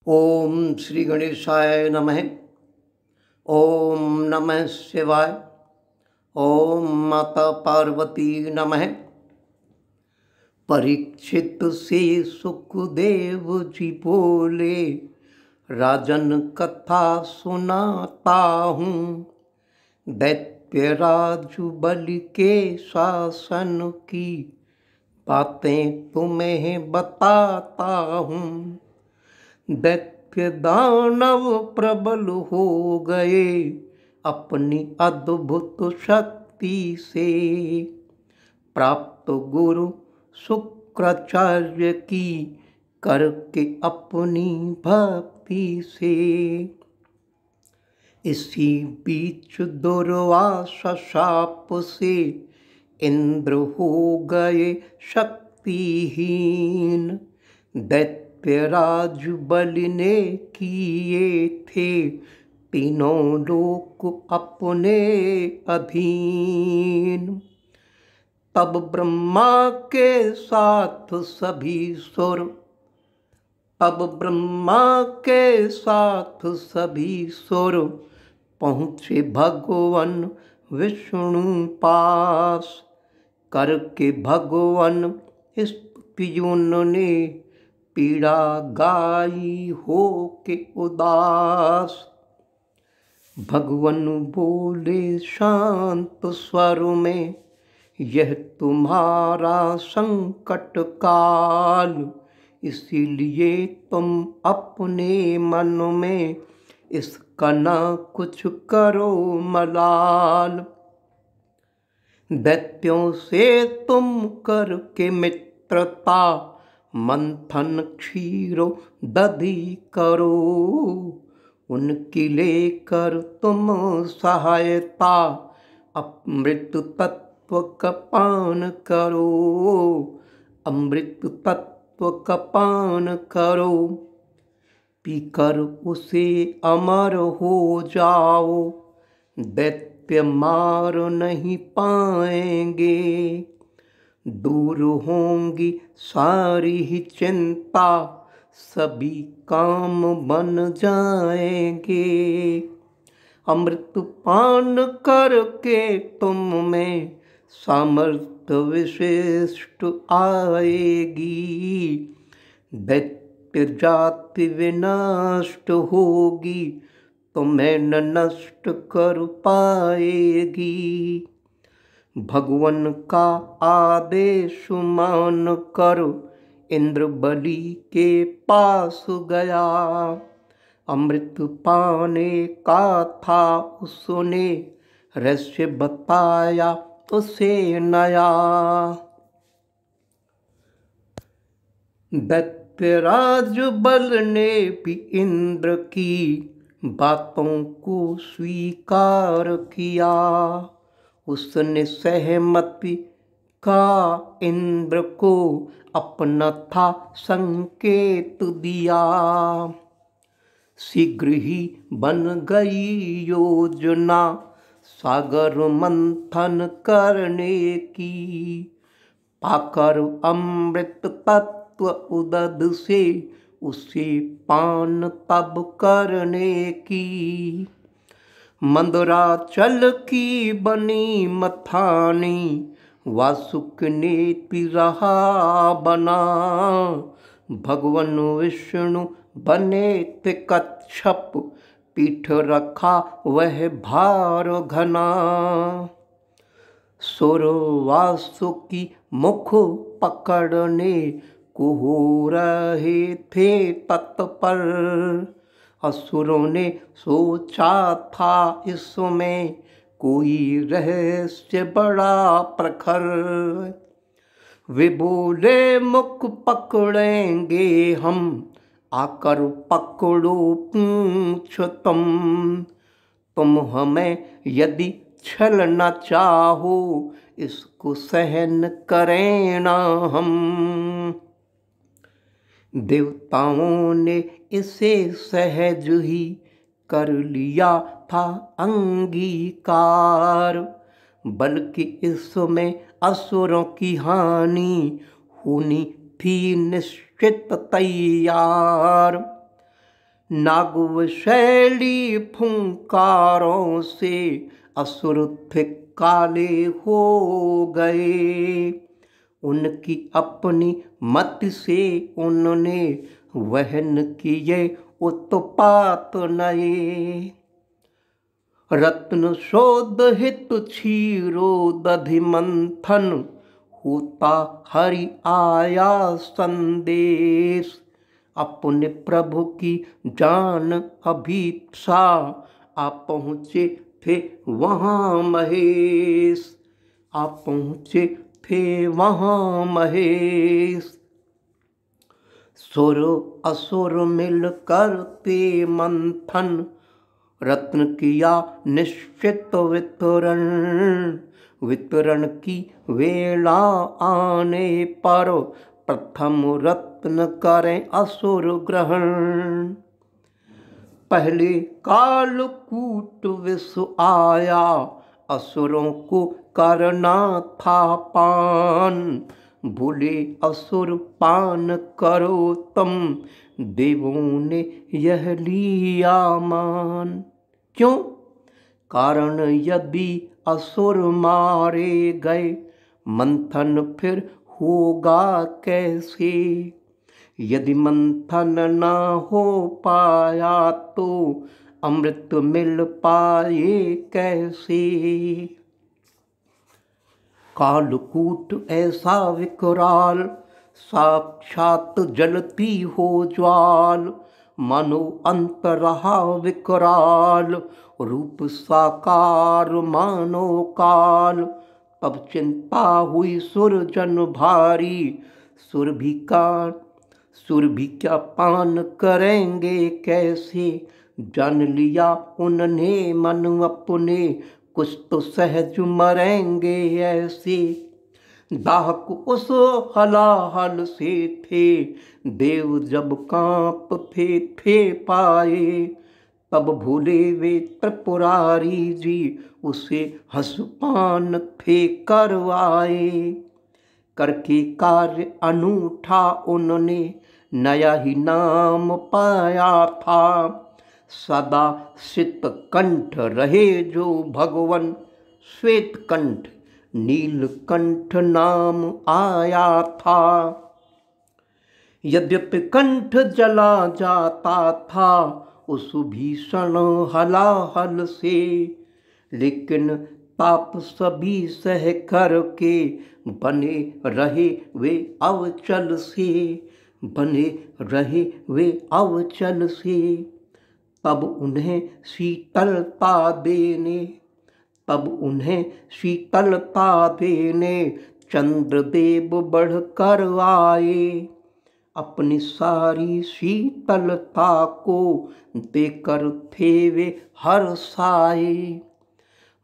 ओम श्री गणेशाय नमः। ओम नमः शिवाय। ओम माता पार्वती नमः। परीक्षित से सुखदेव जी बोले, राजन कथा सुनाता हूँ। दैत्यराज बलि के शासन की बातें तुम्हें बताता हूँ। दैत्य दानव प्रबल हो गए अपनी अद्भुत शक्ति से। प्राप्त गुरु शुक्राचार्य की करके अपनी भक्ति से। इसी बीच दुर्वासा शाप से इंद्र हो गए शक्तिहीन। दैत्यराज बलि ने किए थे तीनों लोक अपने अधीन। तब ब्रह्मा के साथ सभी सुर पहुँचे भगवान विष्णु पास। करके भगवान स्तुति उन्होंने पीड़ा गाई हो के उदास। भगवान बोले शांत स्वर में, यह तुम्हारा संकट काल, इसीलिए तुम अपने मन में इसका ना कुछ करो मलाल। दैत्यों से तुम करके मित्रता, मंथन क्षीरो दधि करो। उनकी लेकर तुम सहायता, अमृत तत्व का पान करो। अमृत तत्व का पान करो, पीकर उसे अमर हो जाओ। दैत्य मार नहीं पाएंगे, दूर होंगी सारी ही चिंता, सभी काम बन जाएंगे। अमृत पान करके तुम में सामर्थ्य विशिष्ट आएगी। दैत्य जाति विनष्ट होगी, तुम्हें न नष्ट कर पाएगी। भगवान का आदेश मान कर इंद्र बलि के पास गया। अमृत पाने का था उसने रहस्य बताया उसे नया। दैत्यराज बल ने भी इंद्र की बातों को स्वीकार किया। उसने सहमति का इंद्र को अपना था संकेत दिया। शीघ्र ही बन गई योजना सागर मंथन करने की। पाकर अमृत तत्व उदद से उसे पान तब करने की। मंदराचल की बनी मथानी वासुक ने रहा बना। भगवान विष्णु बने थे कच्छप, पीठ रखा वह भार घना। सुर वासुकी मुख पकड़ने को हो रहे थे तत्पर। असुरों ने सोचा था इसमें कोई रहस्य बड़ा प्रखर। वे बोले मुख पकड़ेंगे हम, आकर पकड़ो पूंछ तुम हमें यदि छलना चाहो, इसको सहन करें ना हम। देवताओं ने इसे सहज ही कर लिया था अंगीकार। बल्कि इसमें असुरों की हानि होनी थी निश्चित तैयार। नागवशैली फुंकारों से असुर थे काले हो गए। उनकी अपनी मत से उन्होंने वहन किए उत्पात नए। रत्न शोध हित क्षीरो दधि मंथन, होता हरि आया संदेश। अपने प्रभु की जान अभीप्सा, आप पहुँचे थे वहाँ महेश। आप पहुँचे थे वहाँ महेश। सुर असुर मिल करते मंथन, रत्न किया निश्चित वितरण। वितरण की वेला आने पर, प्रथम रत्न करें असुर ग्रहण। पहले कालकूट विष आया, असुरों को करना था पान। बोले असुर पान करो तुम, देवों ने यह लिया मान। क्यों? कारण यदि असुर मारे गए, मंथन फिर होगा कैसे। यदि मंथन ना हो पाया तो अमृत मिल पाए कैसे। कालकूट ऐसा विकराल, साक्षात जलती हो ज्वाल। मानो अंत रहा विकराल, रूप साकार मानो काल। तब चिंता हुई सुरजन भारी, सुर भी क्या पान करेंगे कैसे। जान लिया उनने मन अपने, कुछ तो सहज मरेंगे ऐसे। दाहक उस हलाहल से थे, देव जब कांप थे पाए। तब भूले वे त्रिपुरारी जी, उसे हंसपान थे करवाए। करके कार्य अनूठा उन्होंने, नया ही नाम पाया था। सदा शीतकंठ रहे जो भगवन, श्वेतकंठ नीलकंठ नाम आया था। यद्यपि कंठ जला जाता था उस भीषण हलाहल से, लेकिन ताप सभी सह करके बने रहे वे अवचल से। बने रहे वे अवचल से। तब उन्हें शीतलता देने चंद्रदेव बढ़कर आए। अपनी सारी शीतलता को देकर थे वे हर्षाए।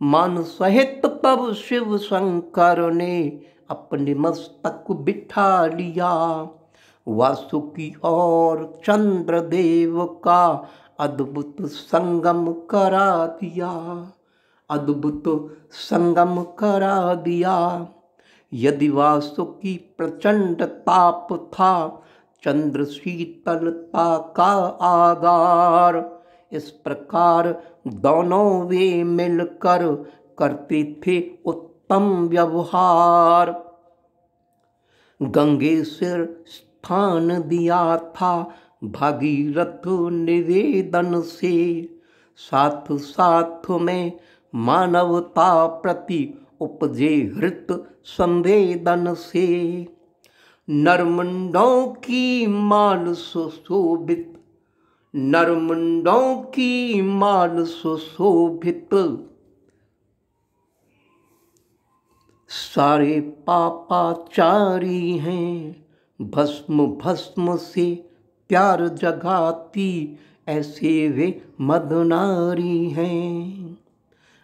मान सहित तब शिव शंकर ने अपने मस्तक बिठा लिया। वासुकी और चंद्रदेव का अद्भुत संगम करा दिया। अद्भुत संगम करा दिया। यदि वासुकी प्रचंड ताप था, चंद्र शीतलता का आधार। इस प्रकार दोनों वे मिलकर करते थे उत्तम व्यवहार। गंगे सिर स्थान दिया था भागीरथ निवेदन से। साथ साथ में मानवता प्रति उपजे हृत संवेदन से। नरमुंडों की माल सुशोभित, नरमुंडों की माल सुशोभित। सारे पापाचारी हैं, भस्म भस्म से प्यार जगाती ऐसे वे मदनारी हैं।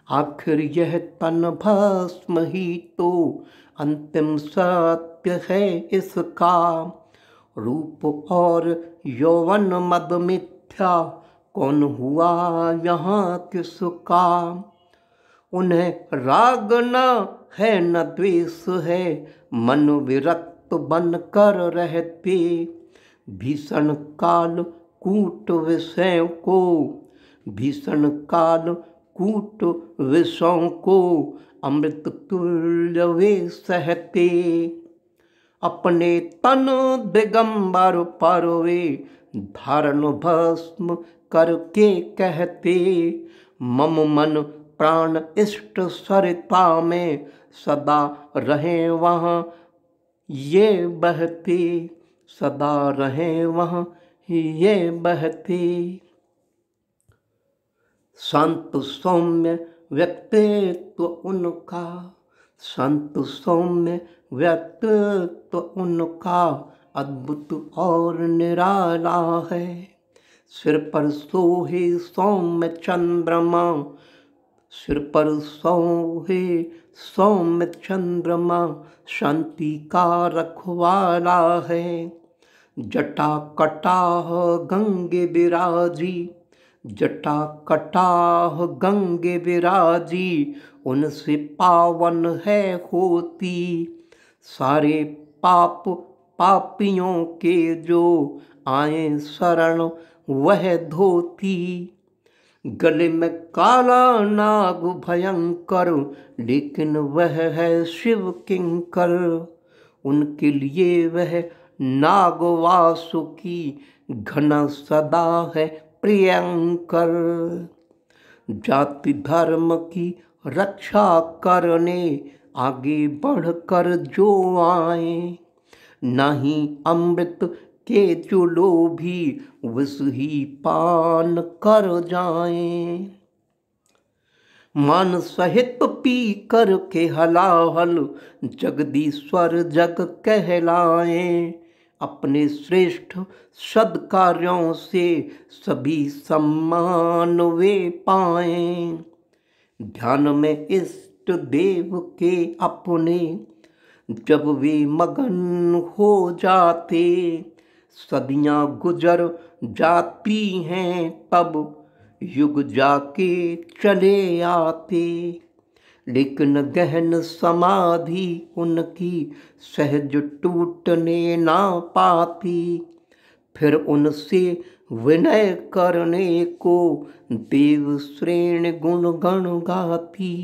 आखिर यह तन भस्म ही तो अंतिम सत्य है इसका। रूप और यौवन मद मिथ्या, कौन हुआ यहाँ किसका। उन्हें राग न है न द्वेष है, मन विरक्त बन कर रहते। भीषण काल कूट विषयों को, भीषण काल कूट विषयों को, अमृत तुल्य वे सहते। अपने तन दिगंबर पर वे धारण भस्म करके कहते, मम मन प्राण इष्ट सरिता में सदा रहे वहाँ ये बहते, सदा रहे वहाँ ये बहते। संत सौम्य व्यक्तित्व उनका, संत सौम्य व्यक्तित्व उनका, अद्भुत और निराला है। सिर पर सोहे सौम्य चंद्रमा, सिर पर सोहे सौम्य चंद्रमा, शांति का रखवाला है। जटा कटाह गंगे विराजी, जटा कटाह गंगे विराजी, उनसे पावन है होती। सारे पाप पापियों के जो आए शरण वह धोती। गले में काला नाग भयंकर, लेकिन वह है शिव किंकर। उनके लिए वह नाग वासुकी, घना सदा है प्रियंकर। जाति धर्म की रक्षा करने आगे बढ़कर जो आए, नहीं अमृत के जो लोभी विष ही पान कर जाएं। मान सहित पी कर के हलाहल जगदीश्वर जग कहलाएं। अपने श्रेष्ठ सद्कार्यों से सभी सम्मान वे पाएं। ध्यान में इष्ट देव के अपने जब वे मगन हो जाते, सदियां गुजर जाती हैं तब युग जाके चले आते। लेकिन गहन समाधि उनकी सहज टूटने ना पाती। फिर उनसे विनय करने को देव श्रेणी गुण गण गाती।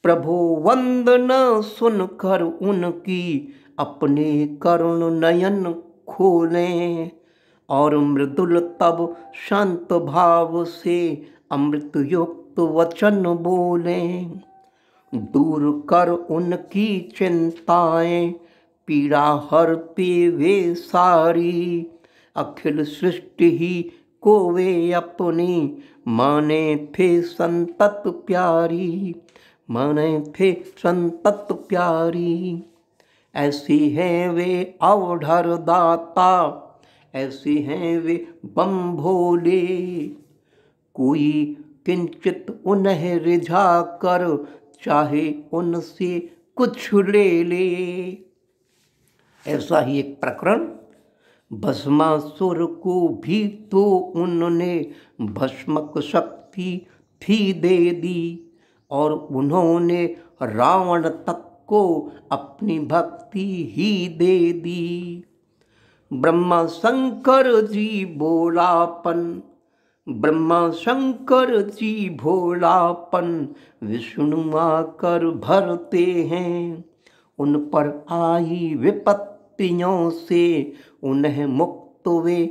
प्रभु वंदना सुनकर उनकी अपने करुण नयन खोलें, और मृदुल तब शांत भाव से अमृत युक्त वचन बोलें। दूर कर उनकी चिंताएं, पीड़ा हरते वे सारी। अखिल सृष्टि ही को वे अपनी माने थे संतत प्यारी, माने थे संतत प्यारी। ऐसी हैं वे अवधर दाता, ऐसे हैं वे बम भोले। कोई किंचित उन्हें रिझा कर चाहे उनसे कुछ ले ले। ऐसा ही एक प्रकरण भस्मासुर को भी तो उन्होंने भस्मक शक्ति थी दे दी, और उन्होंने रावण तक को अपनी भक्ति ही दे दी। ब्रह्मा शंकर जी भोलापन, ब्रह्मा शंकर जी भोलापन, विष्णु आकर भरते हैं। उन पर आई विपत्तियों से उन्हें मुक्त वे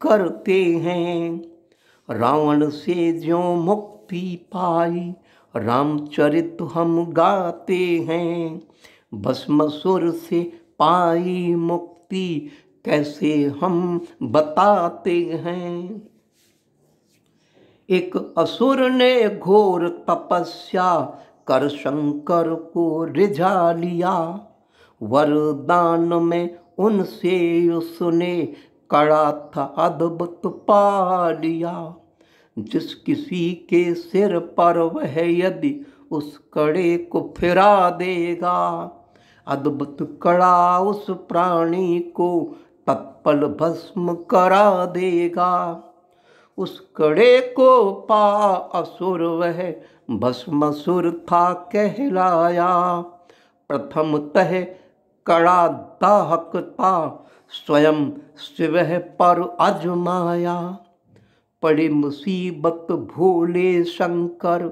करते हैं। रावण से ज्यों मुक्ति पाई रामचरित हम गाते हैं। भस्मासुर से पाई मुक्ति कैसे हम बताते हैं। एक असुर ने घोर तपस्या कर शंकर को रिझा लिया। वरदान में उनसे उसने कड़ा था अद्भुत पा लिया। जिस किसी के सिर पर वह यदि उस कड़े को फिरा देगा, अद्भुत कड़ा उस प्राणी को तत्पल भस्म करा देगा। उस कड़े को पा असुर वह भस्मासुर था कहलाया। प्रथमतः कड़ा दाहकता स्वयं शिव पर अजमाया। पड़े मुसीबत भोले शंकर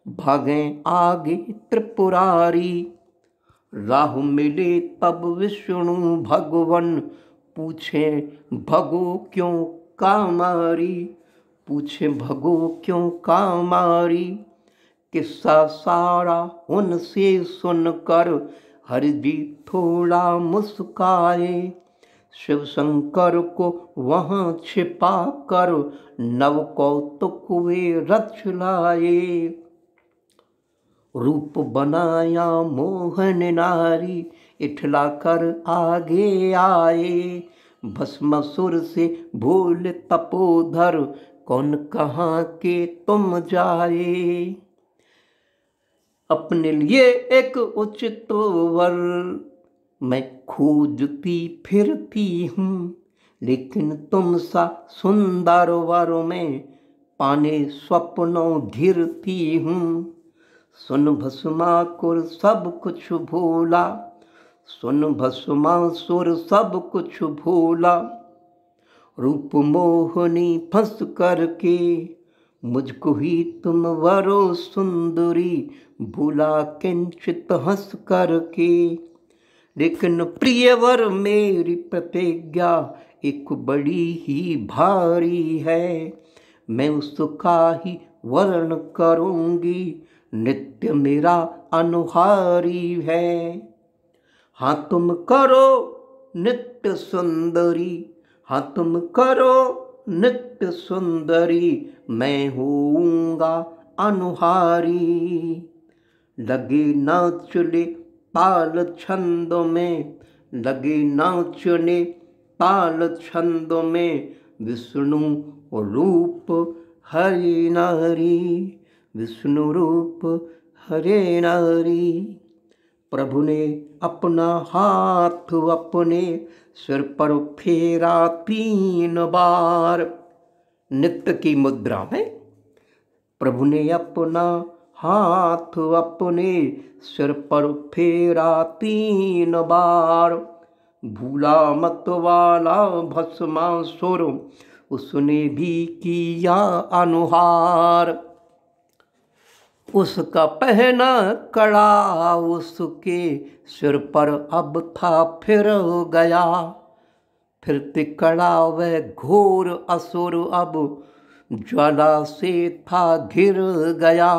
भागे आगे त्रिपुरारी। राह मिले तब विष्णु भगवन पूछे भगो क्यों कामारी। पूछे भगो क्यों कामारी। किस्सा सारा उनसे सुनकर हरि जी थोड़ा मुस्काए। शिव शंकर को वहाँ छिपा कर नव कौतुक वे रच लाए। रूप बनाया मोहन नारी इठला कर आगे आए। भस्मासुर से भूल तपोधर कौन कहाँ के तुम जाए। अपने लिए एक उचित वर मैं खोजती फिरती हूँ, लेकिन तुम सा सुंदर वर में पाने स्वप्नों घिरती हूँ। सुन भस्मासुर सब कुछ भूला। सुन भस्मासुर सब कुछ भूला। रूप मोहनी फंस करके मुझको ही तुम वरो सुंदरी भूला किंचित हंस करके। लेकिन प्रियवर मेरी प्रतिज्ञा एक बड़ी ही भारी है। मैं उसका ही वर्ण करूंगी नित्य मेरा अनुहारी है। हाँ तुम करो नित्य सुंदरी। हाँ तुम करो नित्य सुंदरी मैं होऊंगा अनुहारी। लगे नाचने ताल छंद में। लगे नाचने ताल छंद में विष्णु रूप हरे नारी। विष्णु रूप हरे नारी। प्रभु ने अपना हाथ अपने सिर पर फेरा 3 बार। नित्य की मुद्रा में प्रभु ने अपना हाथ अपने सिर पर फेरा 3 बार। भूला मत वाला भस्मासुर उसने भी किया अनुहार। उसका पहना कड़ा उसके सिर पर अब था फिर गया। फिरते कड़ा वह घोर असुर अब ज्वाला से था घिर गया।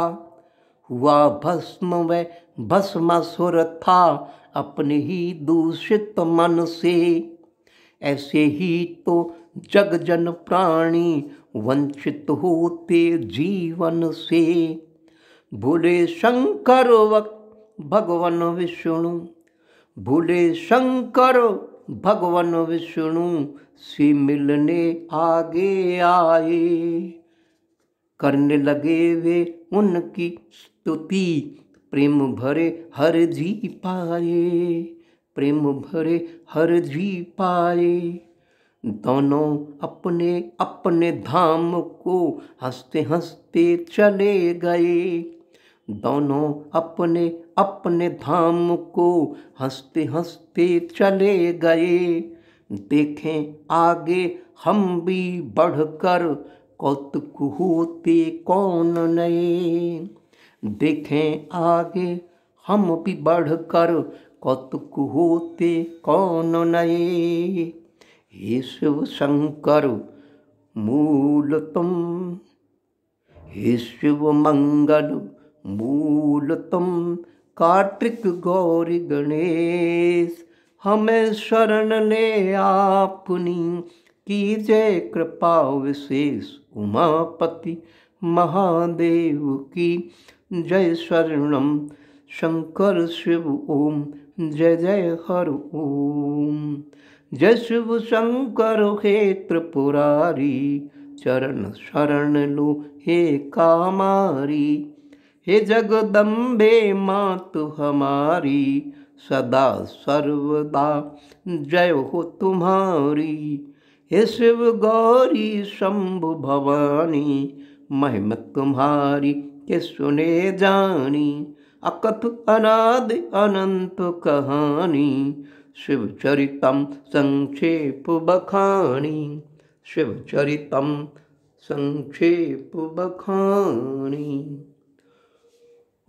हुआ भस्म वह भस्मासुर था अपने ही दूषित मन से। ऐसे ही तो जग जन प्राणी वंचित होते जीवन से। भूले शंकर भगवान विष्णु। भूले शंकर भगवान विष्णु से मिलने आगे आए। करने लगे वे उनकी स्तुति प्रेम भरे हर जी पाए। प्रेम भरे हर जी पाए। दोनों अपने अपने धाम को हंसते हंसते चले गए। दोनों अपने अपने धाम को हंसते हंसते चले गए। देखें आगे हम भी बढ़कर कौतुक होते कौन नए। देखें आगे हम भी बढ़कर कौतुक होते कौन नए। हे शिव शंकर मूल तुम। हे शिव मंगल मूल तुम। कार्तिक गौरी गणेश हमें शरण ले आपनी। कीजय कृपा विशेष उमापति महादेव की जय। शरणम शंकर शिव ओम जय जय हर ओम। जय शिव शंकर हे त्रिपुरारी चरण शरण लो हे कामारी। हे जगदम्बे मात हमारी सदा सर्वदा जय हो तुम्हारी। हे शिव गौरी शंभु भवानी महिमा तुम्हारी के सुने जानी। अकथ अनादि अनंत कहानी, शिव चरितम संक्षेप बखानी, शिव चरितम संक्षेप बखानी।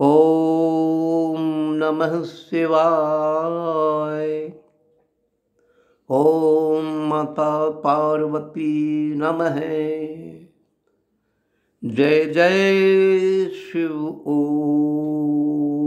ओम नमः शिवाय। ओम माता पार्वती नमः। जय जय शिव। ओम।